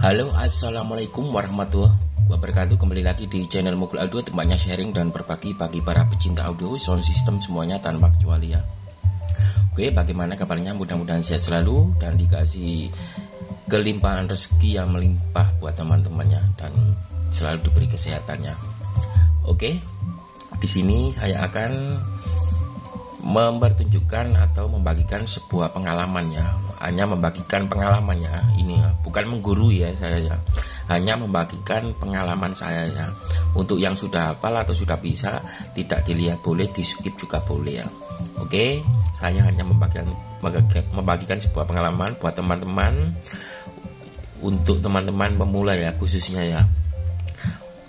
Halo, assalamualaikum warahmatullahi wabarakatuh. Kembali lagi di channel Mogul Audio, tempatnya sharing dan berbagi bagi para pecinta audio, sound system semuanya tanpa kecuali ya. Oke, bagaimana kabarnya? Mudah-mudahan sehat selalu dan dikasih kelimpahan rezeki yang melimpah buat teman-temannya dan selalu diberi kesehatannya. Oke, di sini saya akan mempertunjukkan atau membagikan sebuah pengalaman ya. Hanya membagikan pengalamannya ini ya, bukan mengguru ya saya ya. Hanya membagikan pengalaman saya ya. Untuk yang sudah hafal atau sudah bisa, tidak dilihat boleh, di skip juga boleh ya. Oke, saya hanya membagikan sebuah pengalaman buat teman-teman, untuk teman-teman pemula ya khususnya ya.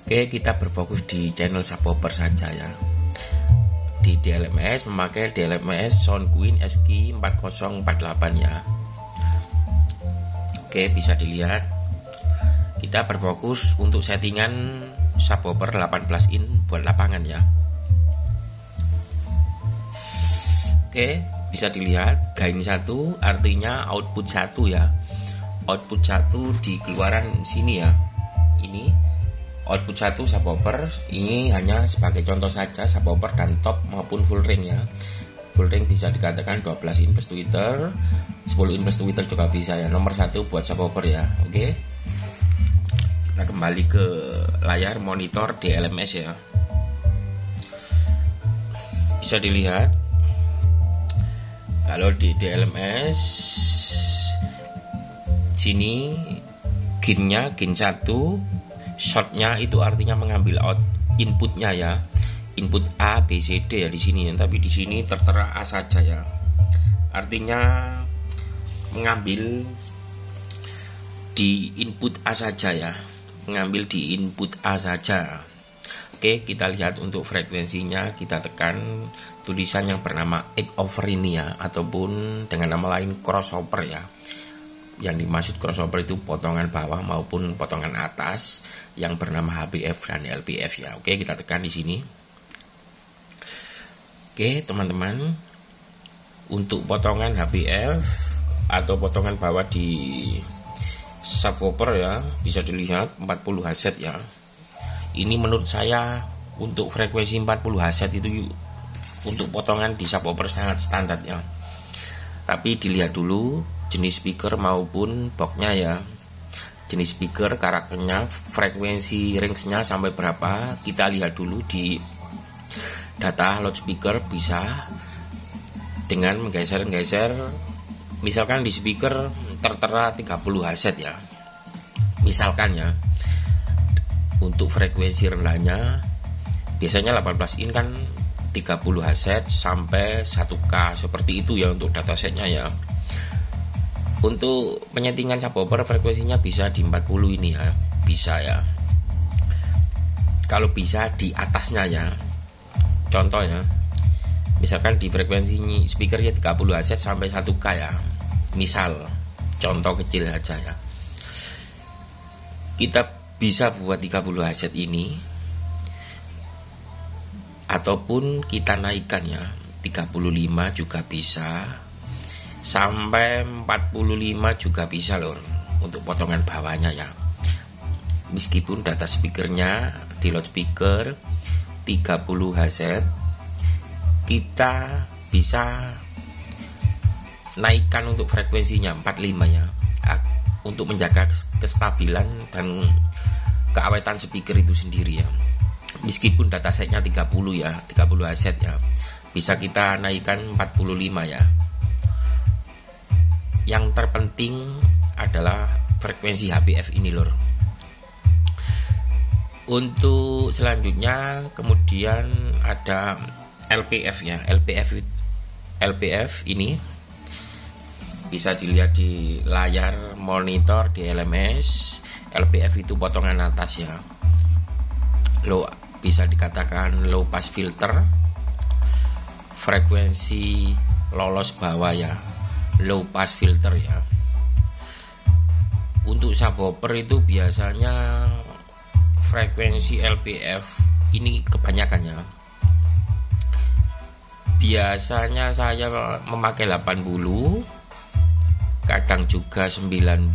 Oke, kita berfokus di channel subwoofer saja ya. Di DLMS memakai DLMS Soundqueen SQ4048 ya. Oke, bisa dilihat kita berfokus untuk settingan subwoofer 18 in buat lapangan ya. Oke, bisa dilihat gain 1 artinya output 1 ya. Output 1 di keluaran sini ya. Ini output 1 subwoofer, ini hanya sebagai contoh saja subwoofer dan top maupun full ring ya. Full ring bisa dikatakan 12 in plus tweeter, 10 in plus tweeter juga bisa ya. Nomor 1 buat subwoofer ya. Oke. Nah, kembali ke layar monitor DLMS ya. Bisa dilihat kalau di DLMS sini gainnya gain 1, shortnya itu artinya mengambil out inputnya ya, input A, B, C, D ya di sini. Tapi di sini tertera A saja ya. Artinya mengambil di input A saja ya, mengambil di input A saja. Oke, kita lihat untuk frekuensinya, kita tekan tulisan yang bernama egg over ini ya, ataupun dengan nama lain crossover ya. Yang dimaksud crossover itu potongan bawah maupun potongan atas yang bernama HBF dan LPF ya. Oke, kita tekan di sini. Oke, teman-teman, untuk potongan HBF atau potongan bawah di subwoofer ya, bisa dilihat 40 Hz ya. Ini menurut saya untuk frekuensi 40 Hz itu untuk potongan di subwoofer sangat standar ya. Tapi dilihat dulu jenis speaker maupun boxnya ya. Jenis speaker, karakternya, frekuensi range-nya sampai berapa, kita lihat dulu di data loudspeaker. Bisa dengan menggeser-geser, misalkan di speaker tertera 30 Hz ya, misalkan ya. Untuk frekuensi rendahnya biasanya 18 in kan 30 Hz sampai 1K seperti itu ya untuk datasetnya ya. Untuk penyetingan subwoofer frekuensinya bisa di 40 ini ya, bisa ya. Kalau bisa di atasnya ya. Contoh ya, misalkan di frekuensi speakernya 30 Hz sampai 1K ya. Misal, contoh kecil aja ya. Kita bisa buat 30 Hz ini, ataupun kita naikkan ya, 35 juga bisa, sampai 45 juga bisa loh untuk potongan bawahnya ya. Meskipun data speakernya di loudspeaker 30 Hz, kita bisa naikkan untuk frekuensinya 45 ya, untuk menjaga kestabilan dan keawetan speaker itu sendiri ya. Meskipun datasetnya 30 ya, 30 Hz ya, bisa kita naikkan 45 ya. Yang terpenting adalah frekuensi HBF ini lor. Untuk selanjutnya kemudian ada LPF ya. LPF ini bisa dilihat di layar monitor di LMS. LPF itu potongan atas ya. Bisa dikatakan low pass filter. Frekuensi lolos bawah ya, low pass filter ya. Untuk subwoofer itu biasanya frekuensi LPF ini kebanyakannya. Biasanya saya memakai 80, kadang juga 90,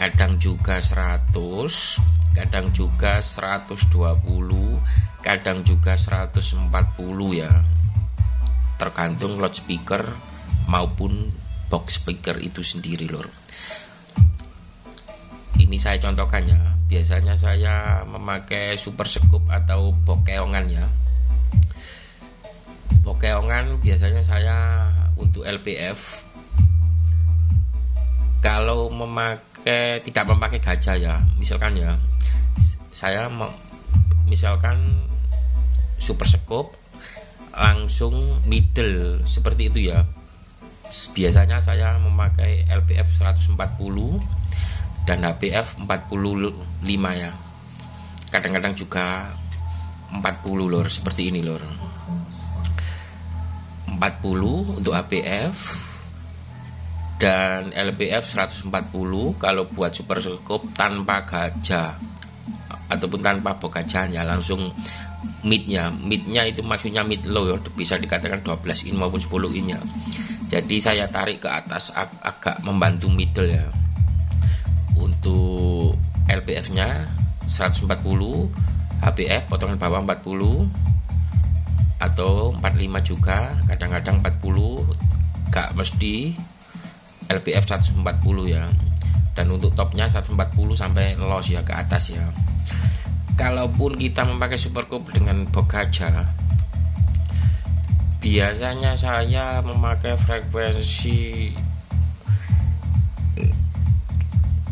kadang juga 100, kadang juga 120, kadang juga 140 ya, tergantung loudspeaker maupun box speaker itu sendiri lor. Ini saya contohkan ya, biasanya saya memakai super scoop atau bokeongan ya. Bokeongan biasanya saya untuk LPF, kalau tidak memakai gajah ya, misalkan ya, saya misalkan super scoop langsung middle seperti itu ya. Biasanya saya memakai LPF 140 dan HPF 45 ya. Kadang-kadang juga 40 lor, seperti ini lor. 40 untuk HPF dan LPF 140 kalau buat super scoop tanpa gajah ataupun tanpa bogajahan ya, langsung midnya itu maksudnya mid low ya, bisa dikatakan 12 in maupun 10 in ya. Jadi saya tarik ke atas agak membantu middle ya. Untuk LPF nya 140, HPF potongan bawah 40 atau 45 juga, kadang-kadang 40, gak mesti LPF 140 ya. Dan untuk topnya 140 sampai loss ya, ke atas ya. Kalaupun kita memakai super scoop dengan bogaja, biasanya saya memakai frekuensi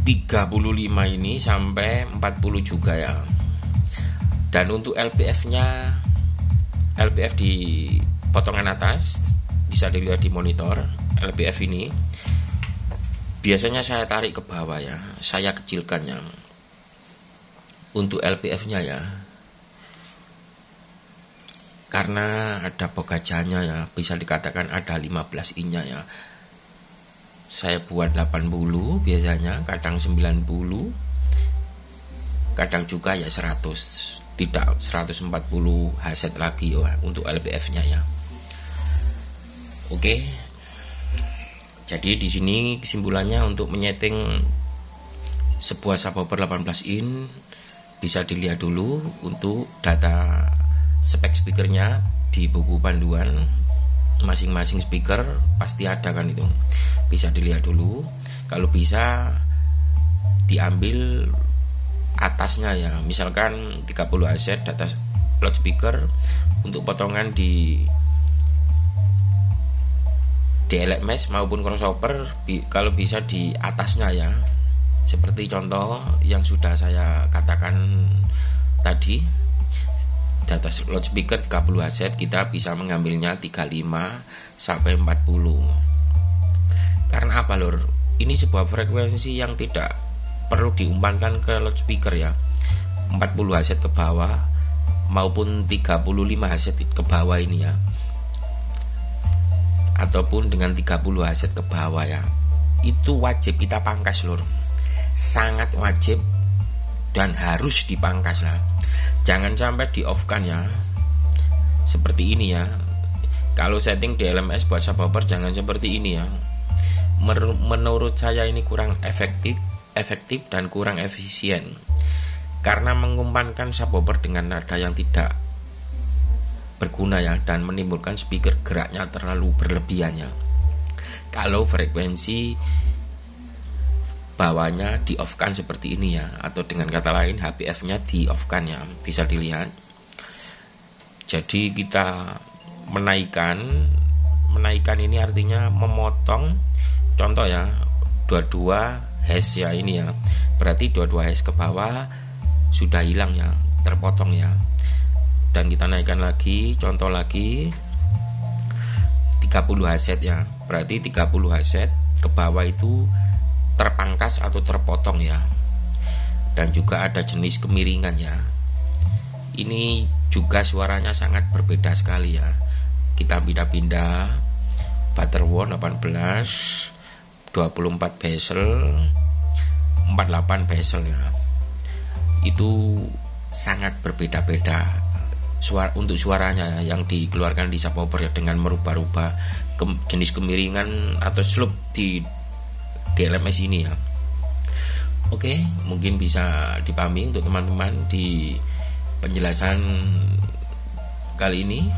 35 ini sampai 40 juga ya. Dan untuk LPF-nya, LPF di potongan atas bisa dilihat di monitor. LPF ini biasanya saya tarik ke bawah ya, saya kecilkannya. Untuk LPF-nya ya, karena ada bogajanya ya, bisa dikatakan ada 15 in-nya ya. Saya buat 80 biasanya, kadang 90, kadang juga ya 100, tidak 140 Hz lagi ya untuk LPF-nya ya. Oke. Jadi di sini kesimpulannya, untuk menyeting sebuah subwoofer 18 in bisa dilihat dulu untuk data spek speakernya di buku panduan. Masing-masing speaker pasti ada kan, itu bisa dilihat dulu. Kalau bisa diambil atasnya ya, misalkan 30 Hz data loudspeaker untuk potongan di DLMS maupun crossover, kalau bisa di atasnya ya, seperti contoh yang sudah saya katakan tadi. Data loudspeaker 30 Hz kita bisa mengambilnya 35 sampai 40. Karena apa lor? Ini sebuah frekuensi yang tidak perlu diumpankan ke loudspeaker ya. 40 Hz ke bawah maupun 35 Hz ke bawah ini ya, ataupun dengan 30 Hz ke bawah ya, itu wajib kita pangkas lor. Sangat wajib dan harus dipangkas lah. Jangan sampai di off kan ya, seperti ini ya. Kalau setting DLMS buat subwoofer jangan seperti ini ya. Menurut saya ini kurang efektif dan kurang efisien, karena mengumpankan subwoofer dengan nada yang tidak berguna ya, dan menimbulkan speaker geraknya terlalu berlebihan ya. Kalau frekuensi bawahnya di off kan seperti ini ya, atau dengan kata lain HPF nya di off kan ya, bisa dilihat. Jadi kita menaikkan ini artinya memotong, contoh ya 22 Hz ya, ini ya, berarti 22 Hz ke bawah sudah hilang ya, terpotong ya. Dan kita naikkan lagi, contoh lagi 30 Hz ya, berarti 30 Hz ke bawah itu terpangkas atau terpotong ya. Dan juga ada jenis kemiringan ya, ini juga suaranya sangat berbeda sekali ya. Kita pindah-pindah Butterworth 18, 24 bezel, 48 bezel ya, itu sangat berbeda-beda untuk suaranya yang dikeluarkan di subwoofer ya, dengan merubah-rubah jenis kemiringan atau slope di DLMS ini ya. Oke, mungkin bisa dipahami untuk teman-teman di penjelasan kali ini.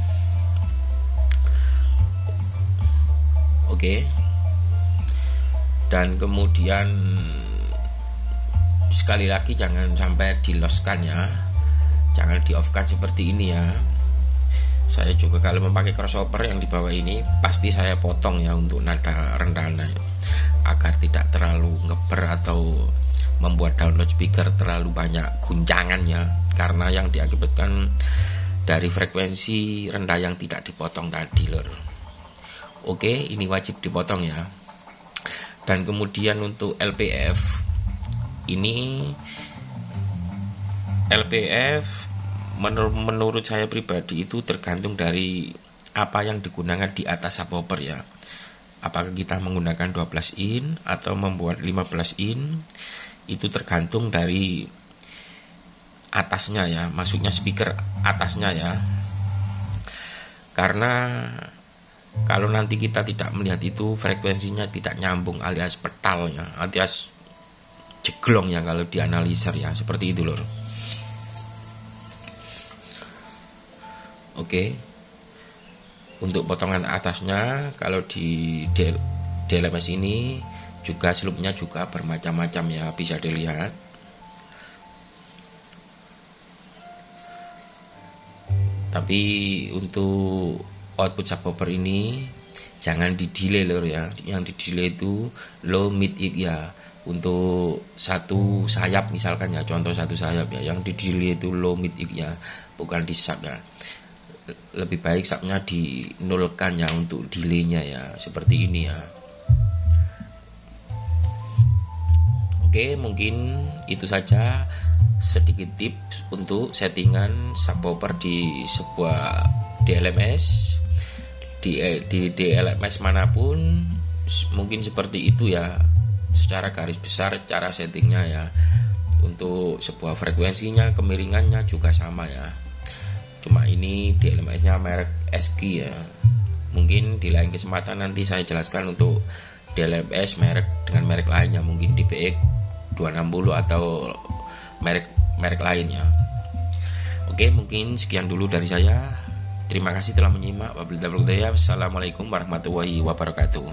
Oke. Dan kemudian sekali lagi jangan sampai di-loskan ya. Jangan di-off-kan seperti ini ya. Saya juga kalau memakai crossover yang di bawah ini pasti saya potong ya untuk nada rendahnya agar tidak terlalu ngeber atau membuat download speaker terlalu banyak guncangannya, karena yang diakibatkan dari frekuensi rendah yang tidak dipotong tadi lor. Oke, ini wajib dipotong ya. Dan kemudian untuk LPF ini, LPF menurut saya pribadi itu tergantung dari apa yang digunakan di atas subwoofer ya. Apakah kita menggunakan 12 in atau membuat 15 in, itu tergantung dari atasnya ya, maksudnya speaker atasnya ya. Karena kalau nanti kita tidak melihat itu, frekuensinya tidak nyambung alias petal ya, alias jeglong ya kalau dianaliser ya, seperti itu lor. Oke, untuk potongan atasnya kalau di DLMS ini juga selupnya juga bermacam-macam ya, bisa dilihat. Tapi untuk output subwoofer ini jangan di delay lor ya. Yang di delay itu low mid high ya. Untuk satu sayap misalkan ya, contoh satu sayap ya, yang di delay itu low mid high ya, bukan di sub ya. Lebih baik subnya dinolkan ya untuk delaynya ya, seperti ini ya. Oke, mungkin itu saja sedikit tips untuk settingan subwoofer di sebuah DLMS. Di DLMS manapun mungkin seperti itu ya, secara garis besar cara settingnya ya. Untuk sebuah frekuensinya, kemiringannya juga sama ya. Cuma ini DLMS-nya merek SG ya. Mungkin di lain kesempatan nanti saya jelaskan untuk DLMS dengan merek lainnya, mungkin DBX 260 atau merek lainnya. Oke, mungkin sekian dulu dari saya. Terima kasih telah menyimak. Wabillahi taufiq. Wassalamualaikum warahmatullahi wabarakatuh.